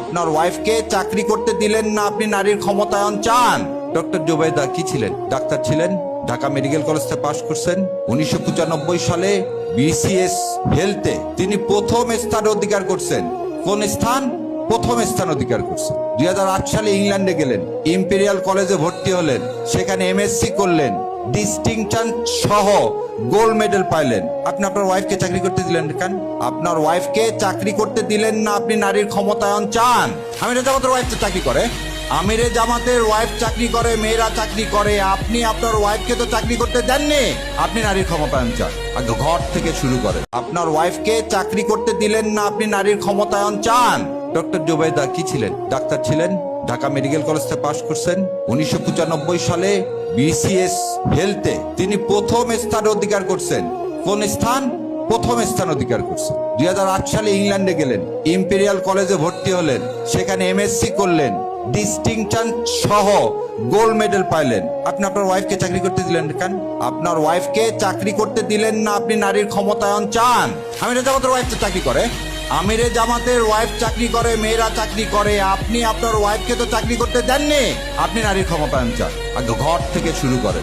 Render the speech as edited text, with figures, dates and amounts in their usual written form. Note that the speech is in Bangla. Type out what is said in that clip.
আপনার ওয়াইফকে চাকরি করতে দিলেন না, আপনি নারীর ক্ষমতায়ন চান। ডক্টর জুবাইদা কি ছিলেন? ডাক্তার ছিলেন, ঢাকা মেডিকেল কলেজ থেকে পাশ করছেন। 1995 সালে বিসিএস হেলথে তিনি প্রথম স্থান অধিকার করছেন। কোন স্থান? প্রথম স্থান অধিকার করছেন। 2008 সালে ইংল্যান্ডে গেলেন, ইম্পেরিয়াল কলেজে ভর্তি হলেন, সেখানে এমএসসি করলেন, ডিস্টিংশন সহ গোল্ড মেডেল পাইলেন। আপনি আপনার ওয়াইফকে চাকরি করতে দিলেন কেন? আপনার ওয়াইফকে চাকরি করতে দিলেন না, আপনি নারীর ক্ষমতায়ন চান। আমিরে জামাতের ওয়াইফ তো চাকরি করে, আমিরে জামাতের ওয়াইফ চাকরি করে, মেয়েরা চাকরি করে। আপনি আপনার ওয়াইফকে তো চাকরি করতে দেননি, আপনি নারীর ক্ষমতায়ন চান। আগে ঘর থেকে শুরু করে। আপনার ওয়াইফকে চাকরি করতে দিলেন না, আপনি নারীর ক্ষমতায়ন চান। ডক্টর জুবাইদা কি ছিলেন? ডাক্তার ছিলেন, ঢাকা মেডিকেল কলেজ থেকে পাশ করছেন। 1995 সালে বিসিএস হেলথে তিনি প্রথম স্থান অধিকার করছেন। কোন স্থান? প্রথম স্থান অধিকার করছেন। 2008 সালে ইংল্যান্ডে গেলেন, ইম্পেরিয়াল কলেজে ভর্তি হলেন, সেখানে এমএসসি করলেন, ডিস্টিংশন সহ গোল্ড মেডেল পাইলেন। আপনি আপনার ওয়াইফকে চাকরি করতে দিলেন কেন? আপনার ওয়াইফকে চাকরি করতে দিলেন না, আপনি নারীর ক্ষমতায়ন চান। আমিরে জামাতের ওয়াইফ তো চাকরি করে, আমিরে জামাতের ওয়াইফ চাকরি করে, মেয়েরা চাকরি করে। আপনি আপনার ওয়াইফকে তো চাকরি করতে দেননি, আপনি নারীর ক্ষমতায়ন চান। আগে ঘর থেকে শুরু করে।